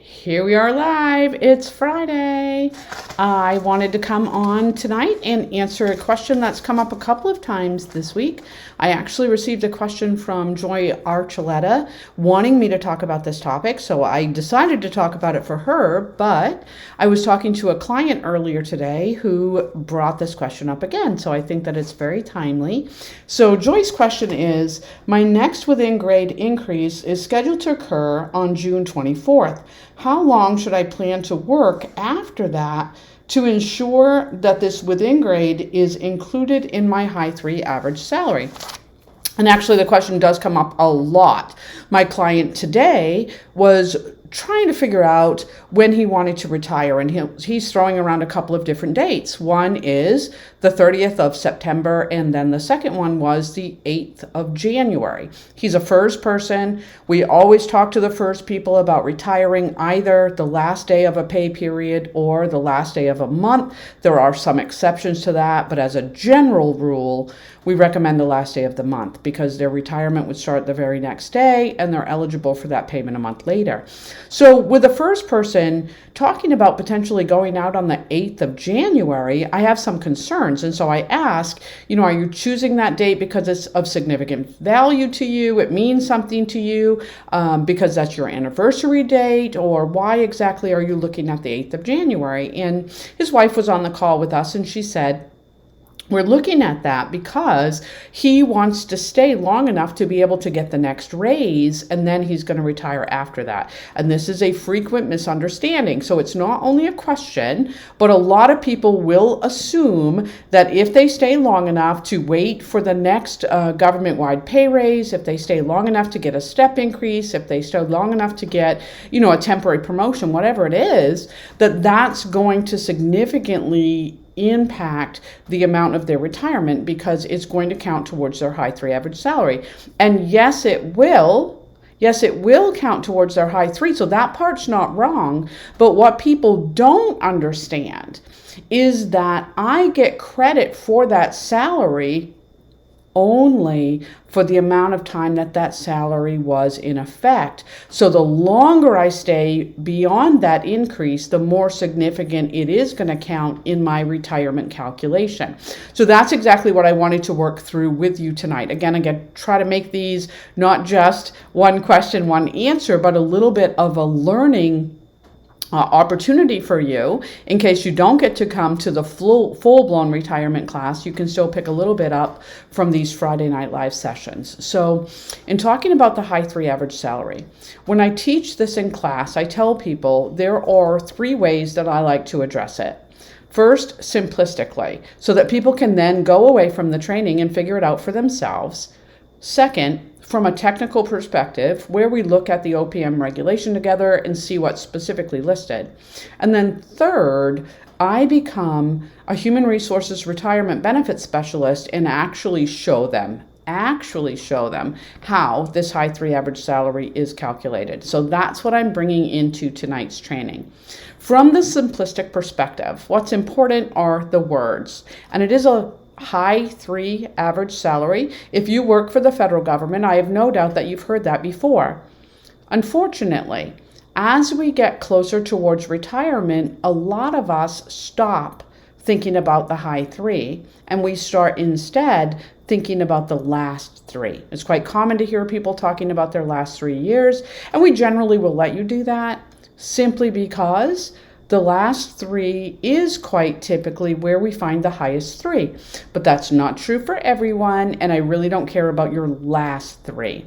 Here we are live. It's Friday. I wanted to come on tonight and answer a question that's come up a couple of times this week. I actually received a question from Joy Archuleta wanting me to talk about this topic, so I decided to talk about it for her, but I was talking to a client earlier today who brought this question up again, so I think that it's very timely. So Joy's question is, my next within grade increase is scheduled to occur on June 24th. How long should I plan to work after that to ensure that this within grade is included in my High-3 average salary? And actually the question does come up a lot. My client today was trying to figure out when he wanted to retire, and he's throwing around a couple of different dates. One is the 30th of September, and then the second one was the 8th of January. He's a FERS person. We always talk to the FERS people about retiring either the last day of a pay period or the last day of a month. There are some exceptions to that, but as a general rule, we recommend the last day of the month because their retirement would start the very next day and they're eligible for that payment a month later. So with the first person talking about potentially going out on the 8th of January, I have some concerns. And so I ask, are you choosing that date because it's of significant value to you? It means something to you because that's your anniversary date? Or why exactly are you looking at the 8th of January? And his wife was on the call with us and she said, we're looking at that because he wants to stay long enough to be able to get the next raise, and then he's going to retire after that. And this is a frequent misunderstanding. So it's not only a question, but a lot of people will assume that if they stay long enough to wait for the next government-wide pay raise, if they stay long enough to get a step increase, if they stay long enough to get, a temporary promotion, whatever it is, that's going to significantly impact the amount of their retirement because it's going to count towards their High-3 average salary. And yes, it will count towards their High-3. So that part's not wrong. But what people don't understand is that I get credit for that salary only for the amount of time that salary was in effect. So the longer I stay beyond that increase, the more significant it is going to count in my retirement calculation. So that's exactly what I wanted to work through with you tonight. Again, try to make these not just one question, one answer, but a little bit of a learning opportunity for you. In case you don't get to come to the full-blown retirement class, you can still pick a little bit up from these Friday night live sessions. So in talking about the High-3 average salary, when I teach this in class, I tell people there are 3 ways that I like to address it. First, simplistically, so that people can then go away from the training and figure it out for themselves. Second, from a technical perspective, where we look at the OPM regulation together and see what's specifically listed. And then third, I become a human resources retirement benefit specialist and actually show them how this High-3 average salary is calculated. So that's what I'm bringing into tonight's training. From the simplistic perspective, what's important are the words. And it is a High-3 average salary. If you work for the federal government, I have no doubt that you've heard that before. Unfortunately, as we get closer towards retirement, a lot of us stop thinking about the High-3 and we start instead thinking about the last 3. It's quite common to hear people talking about their last 3 years, and we generally will let you do that simply because the last 3 is quite typically where we find the highest 3. But that's not true for everyone, and I really don't care about your last 3.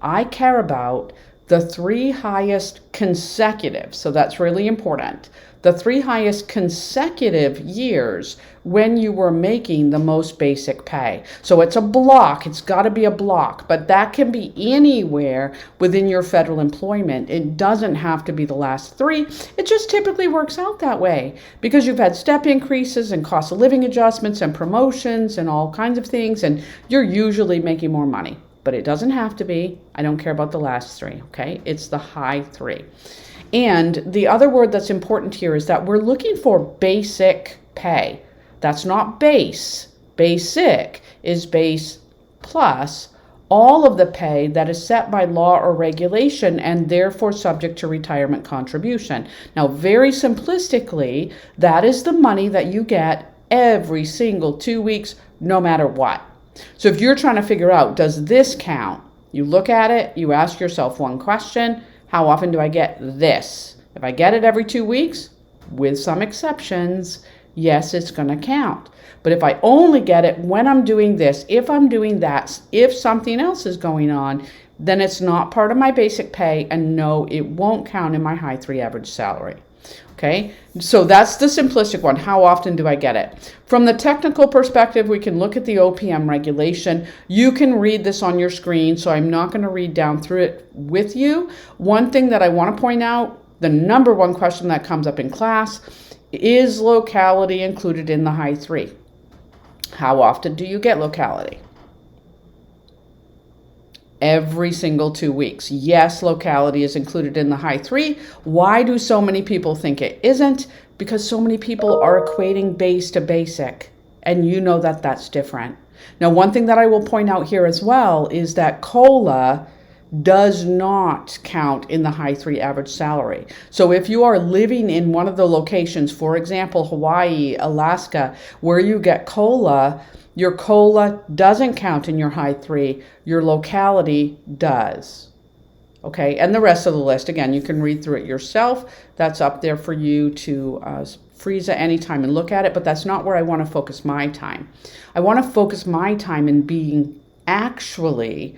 I care about the 3 highest consecutive, so that's really important. The 3 highest consecutive years when you were making the most basic pay. So it's a block, it's got to be a block, but that can be anywhere within your federal employment. It doesn't have to be the last 3. It just typically works out that way because you've had step increases and cost of living adjustments and promotions and all kinds of things, and you're usually making more money. But it doesn't have to be. I don't care about the last 3, okay? It's the High-3. And the other word that's important here is that we're looking for basic pay. That's not base. Basic is base plus all of the pay that is set by law or regulation and therefore subject to retirement contribution. Now, very simplistically, that is the money that you get every single 2 weeks, no matter what. So if you're trying to figure out, does this count? You look at it, you ask yourself one question: how often do I get this? If I get it every 2 weeks, with some exceptions, yes, it's going to count. But if I only get it when I'm doing this, if I'm doing that, if something else is going on, then it's not part of my basic pay, and no, it won't count in my High-3 average salary. Okay, so that's the simplistic one. How often do I get it? From the technical perspective, we can look at the OPM regulation. You can read this on your screen, so I'm not going to read down through it with you. One thing that I want to point out, the number one question that comes up in class, is locality included in the High-3? How often do you get locality? Every single 2 weeks. Yes, locality is included in the High-3. Why do so many people think it isn't? Because so many people are equating base to basic, and you know that that's different. Now, one thing that I will point out here as well is that COLA does not count in the High-3 average salary. So if you are living in one of the locations, for example, Hawaii, Alaska, where you get COLA, your COLA doesn't count in your High-3, your locality does. Okay, and the rest of the list, again, you can read through it yourself. That's up there for you to freeze at any time and look at it, but that's not where I want to focus my time. I want to focus my time in being actually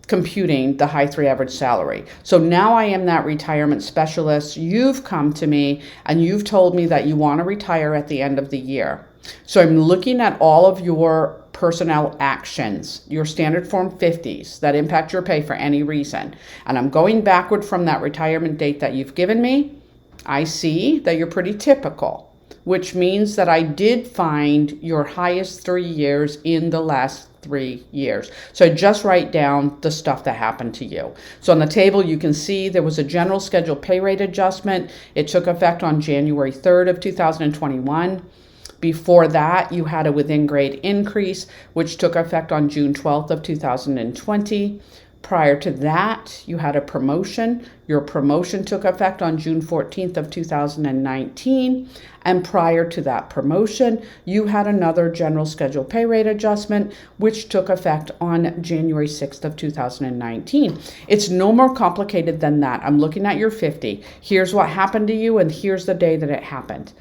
computing the High-3 average salary. So now I am that retirement specialist. You've come to me and you've told me that you want to retire at the end of the year. So I'm looking at all of your personnel actions, your standard form 50s that impact your pay for any reason. And I'm going backward from that retirement date that you've given me. I see that you're pretty typical, which means that I did find your highest 3 years in the last 3 years. So I just write down the stuff that happened to you. So on the table, you can see there was a general schedule pay rate adjustment. It took effect on January 3rd of 2021. Before that, you had a within grade increase, which took effect on June 12th of 2020. Prior to that, you had a promotion. Your promotion took effect on June 14th of 2019. And prior to that promotion, you had another general schedule pay rate adjustment, which took effect on January 6th of 2019. It's no more complicated than that. I'm looking at your 50. Here's what happened to you, and here's the day that it happened.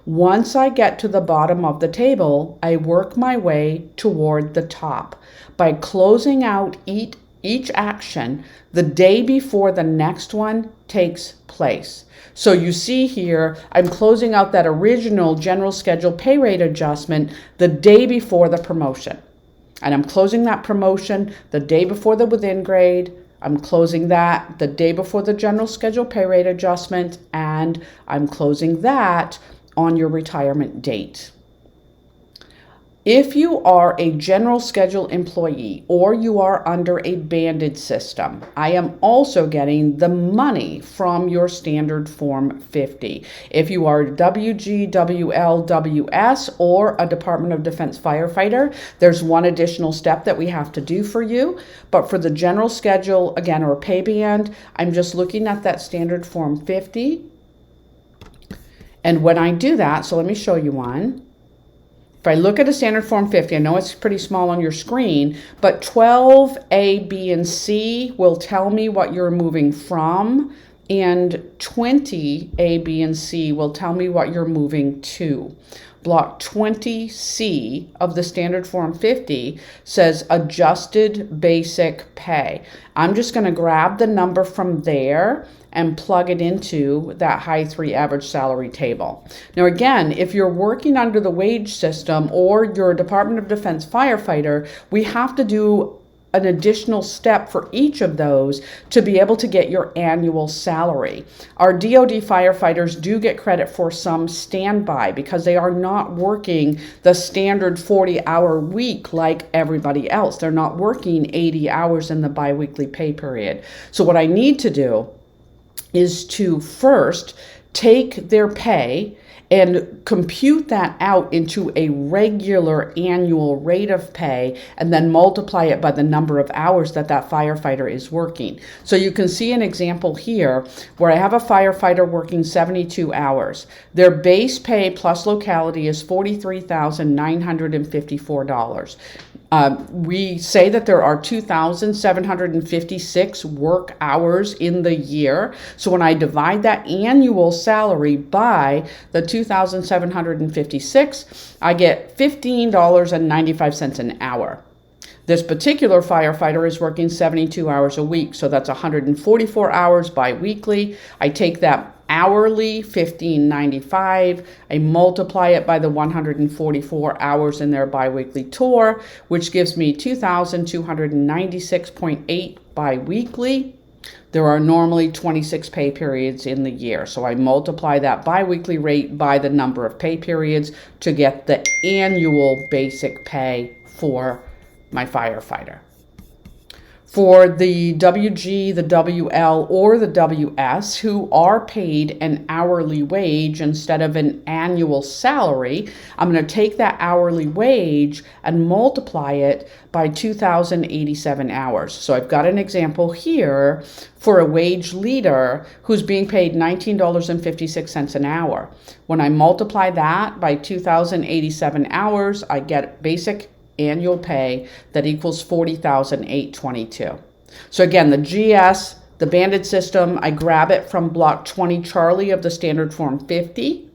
Once I get to the bottom of the table, I work my way toward the top by closing out each action the day before the next one takes place. So you see here, I'm closing out that original general schedule pay rate adjustment the day before the promotion. And I'm closing that promotion the day before the within grade. I'm closing that the day before the general schedule pay rate adjustment. And I'm closing that on your retirement date. If you are a general schedule employee or you are under a banded system, I am also getting the money from your standard form 50. If you are WG, WL, WS, or a Department of Defense firefighter, there's one additional step that we have to do for you. But for the general schedule, again, or pay band, I'm just looking at that standard form 50. And when I do that, so let me show you one. If I look at a standard form 50, I know it's pretty small on your screen, but 12A, B, and C will tell me what you're moving from, and 20A, B, and C will tell me what you're moving to. Block 20C of the standard form 50 says adjusted basic pay. I'm just going to grab the number from there and plug it into that High-3 average salary table. Now again, if you're working under the wage system or you're a Department of Defense firefighter, we have to do an additional step for each of those to be able to get your annual salary. Our DoD firefighters do get credit for some standby because they are not working the standard 40-hour week like everybody else. They're not working 80 hours in the biweekly pay period. So what I need to do is to first take their pay and compute that out into a regular annual rate of pay, and then multiply it by the number of hours that that firefighter is working. So you can see an example here where I have a firefighter working 72 hours. Their base pay plus locality is $43,954. We say that there are 2,756 work hours in the year. So when I divide that annual salary by the 2,756, I get $15.95 an hour. This particular firefighter is working 72 hours a week, so that's 144 hours biweekly. I take that hourly, $15.95, I multiply it by the 144 hours in their biweekly tour, which gives me 2,296.8 biweekly. There are normally 26 pay periods in the year, so I multiply that biweekly rate by the number of pay periods to get the annual basic pay for my firefighter. For the WG, the WL, or the WS who are paid an hourly wage instead of an annual salary, I'm going to take that hourly wage and multiply it by 2,087 hours. So I've got an example here for a wage leader who's being paid $19.56 an hour. When I multiply that by 2,087 hours, I get basic annual pay that equals $40,822. So again, the GS, the banded system, I grab it from block 20 Charlie of the standard form 50.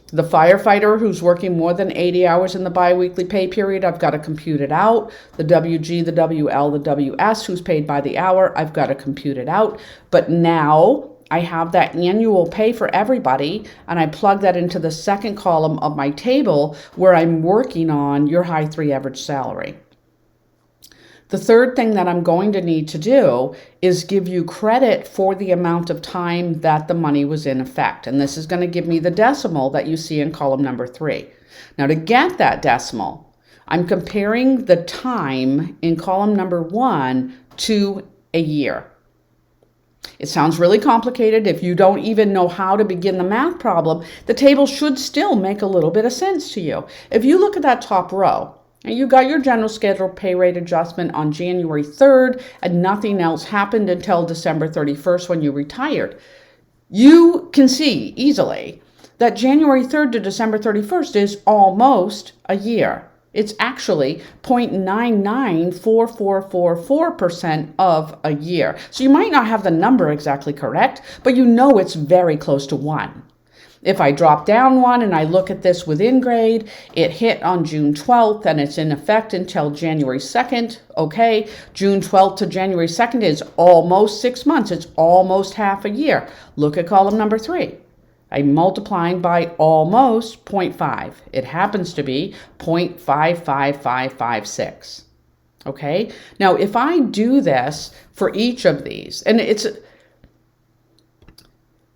The firefighter who's working more than 80 hours in the biweekly pay period, I've got to compute it out. The WG, the WL, the WS who's paid by the hour, I've got to compute it out. But now I have that annual pay for everybody, and I plug that into the second column of my table where I'm working on your High-3 average salary. The third thing that I'm going to need to do is give you credit for the amount of time that the money was in effect. And this is going to give me the decimal that you see in column number 3. Now to get that decimal, I'm comparing the time in column number 1 to a year. It sounds really complicated. If you don't even know how to begin the math problem, the table should still make a little bit of sense to you. If you look at that top row, and you got your general schedule pay rate adjustment on January 3rd, and nothing else happened until December 31st when you retired, you can see easily that January 3rd to December 31st is almost a year. It's actually 0.994444% of a year. So you might not have the number exactly correct, but you know it's very close to 1. If I drop down 1 and I look at this within grade, it hit on June 12th and it's in effect until January 2nd. Okay, June 12th to January 2nd is almost 6 months. It's almost half a year. Look at column number 3. I'm multiplying by almost 0.5. It happens to be 0.55556. Okay, now if I do this for each of these, and it's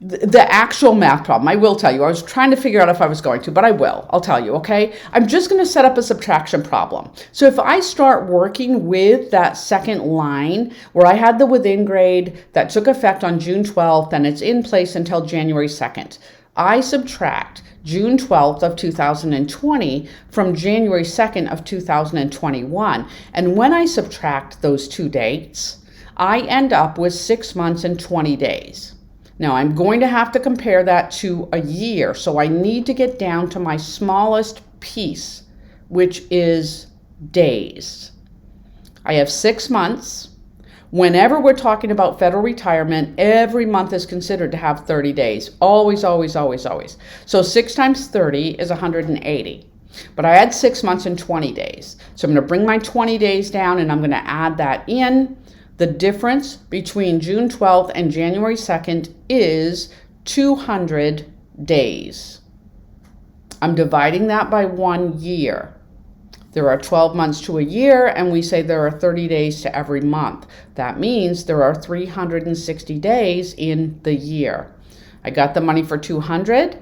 the actual math problem, I will tell you, I was trying to figure out if I was going to, but I'll tell you, okay? I'm just going to set up a subtraction problem. So if I start working with that second line where I had the within grade that took effect on June 12th and it's in place until January 2nd, I subtract June 12th of 2020 from January 2nd of 2021. And when I subtract those two dates, I end up with 6 months and 20 days. Now, I'm going to have to compare that to a year, so I need to get down to my smallest piece, which is days. I have 6 months. Whenever we're talking about federal retirement, every month is considered to have 30 days. Always, always, always, always. So 6 times 30 is 180. But I had 6 months and 20 days. So I'm going to bring my 20 days down, and I'm going to add that in. The difference between June 12th and January 2nd is 200 days. I'm dividing that by 1 year. There are 12 months to a year, and we say there are 30 days to every month. That means there are 360 days in the year. I got the money for 200.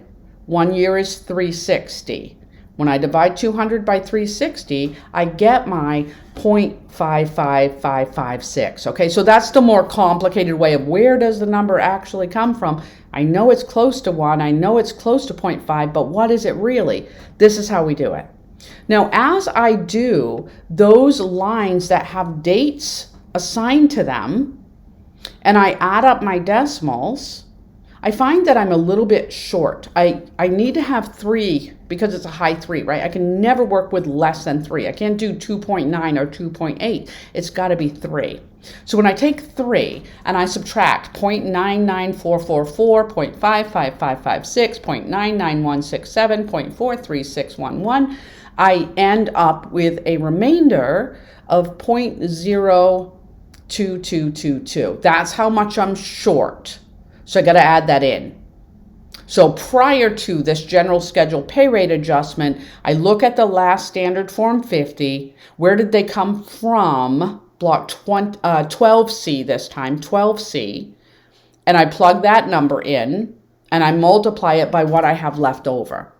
1 year is 360. When I divide 200 by 360, I get my 0.55556. Okay, so that's the more complicated way of where does the number actually come from. I know it's close to 1, I know it's close to 0.5, but what is it really? This is how we do it. Now, as I do those lines that have dates assigned to them, and I add up my decimals, I find that I'm a little bit short. I need to have 3 because it's a high 3, right? I can never work with less than 3. I can't do 2.9 or 2.8. It's got to be 3. So when I take 3 and I subtract 0.99444, 0.55556, 0.99167, 0.43611, I end up with a remainder of 0.02222. That's how much I'm short. So I got to add that in. So prior to this general schedule pay rate adjustment, I look at the last standard form 50. Where did they come from? Block 12C this time, 12C. And I plug that number in and I multiply it by what I have left over.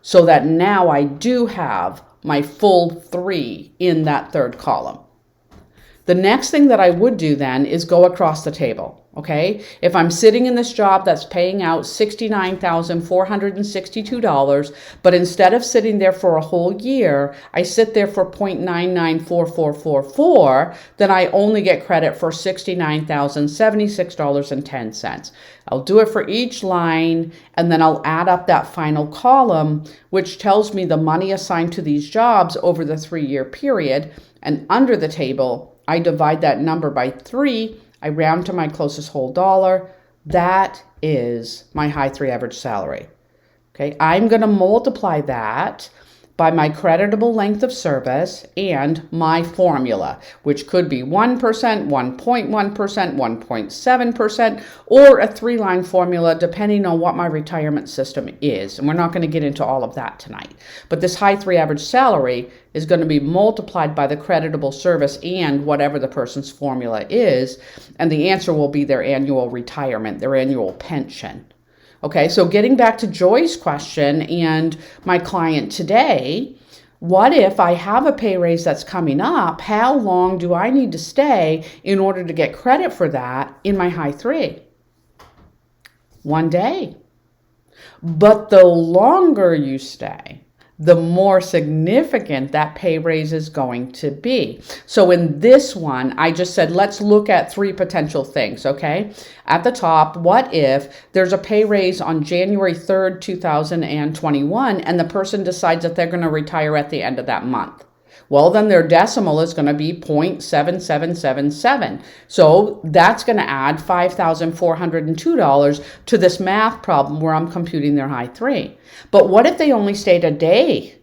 So that now I do have my full 3 in that third column. The next thing that I would do then is go across the table. Okay, if I'm sitting in this job that's paying out $69,462, but instead of sitting there for a whole year, I sit there for 0.994444, then I only get credit for $69,076.10. I'll do it for each line, and then I'll add up that final column, which tells me the money assigned to these jobs over the 3-year period. And under the table, I divide that number by 3. I round to my closest whole dollar. That is my High-3 average salary. Okay, I'm going to multiply that by my creditable length of service and my formula, which could be 1%, 1.1%, 1.7%, or a 3-line formula, depending on what my retirement system is. And we're not going to get into all of that tonight. But this High-3 average salary is going to be multiplied by the creditable service and whatever the person's formula is. And the answer will be their annual retirement, their annual pension. Okay, so getting back to Joy's question and my client today, what if I have a pay raise that's coming up? How long do I need to stay in order to get credit for that in my High-3? 1 day. But the longer you stay, the more significant that pay raise is going to be. So in this one, I just said, let's look at 3 potential things, okay? At the top, what if there's a pay raise on January 3rd, 2021, and the person decides that they're going to retire at the end of that month? Well, then their decimal is going to be 0.7777. So that's going to add $5,402 to this math problem where I'm computing their High-3. But what if they only stayed a day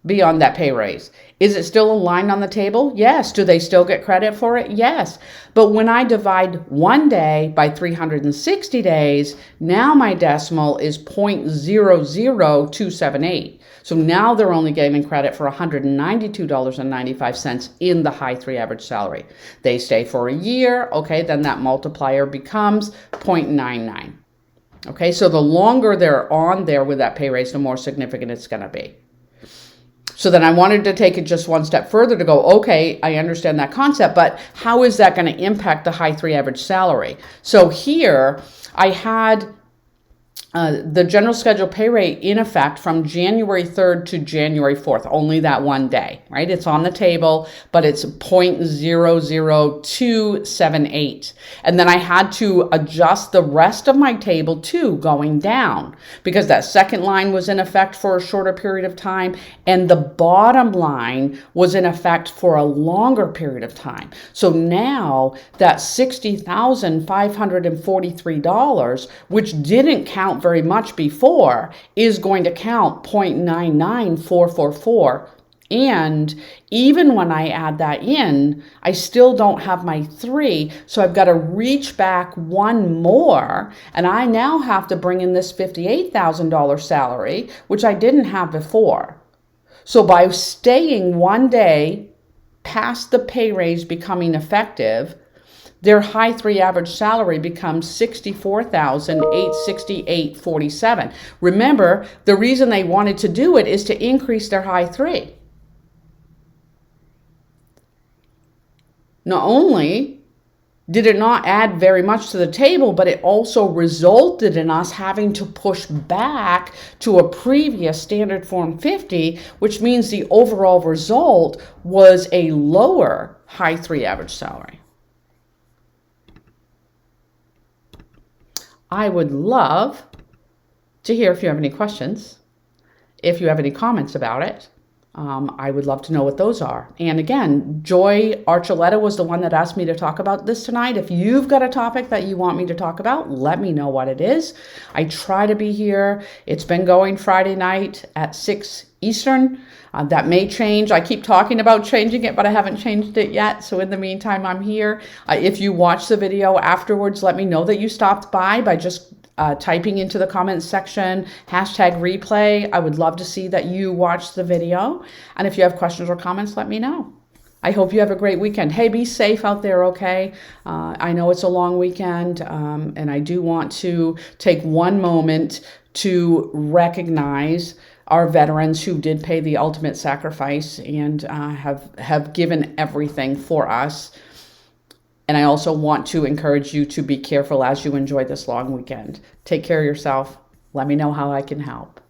beyond that pay raise? Is it still a line on the table? Yes. Do they still get credit for it? Yes. But when I divide 1 day by 360 days, now my decimal is 0.00278. So now they're only getting credit for $192.95 in the High-3 average salary. They stay for a year, okay, then that multiplier becomes 0.99. Okay, so the longer they're on there with that pay raise, the more significant it's going to be. So then I wanted to take it just one step further to go, okay, I understand that concept, but how is that going to impact the High-3 average salary? So here I had the general schedule pay rate in effect from January 3rd to January 4th, only that 1 day, right? It's on the table, but it's 0.00278. And then I had to adjust the rest of my table too, going down, because that second line was in effect for a shorter period of time, and the bottom line was in effect for a longer period of time. So now that $60,543, which didn't count very much before, is going to count 0.99444. And even when I add that in, I still don't have my 3. So I've got to reach back one more. And I now have to bring in this $58,000 salary, which I didn't have before. So by staying 1 day past the pay raise becoming effective, their high-3 average salary becomes $64,868.47. Remember, the reason they wanted to do it is to increase their high-3. Not only did it not add very much to the table, but it also resulted in us having to push back to a previous standard form 50, which means the overall result was a lower high-3 average salary. I would love to hear if you have any questions, if you have any comments about it. I would love to know what those are. And again, Joy Archuleta was the one that asked me to talk about this tonight. If you've got a topic that you want me to talk about, let me know what it is. I try to be here. It's been going Friday night at 6 Eastern. That may change. I keep talking about changing it, but I haven't changed it yet. So in the meantime, I'm here. If you watch the video afterwards, let me know that you stopped by just typing into the comments section, #replay. I would love to see that you watch the video. And if you have questions or comments, let me know. I hope you have a great weekend. Hey, be safe out there, okay? I know it's a long weekend, and I do want to take one moment to recognize our veterans who did pay the ultimate sacrifice and have given everything for us. And I also want to encourage you to be careful as you enjoy this long weekend. Take care of yourself. Let me know how I can help.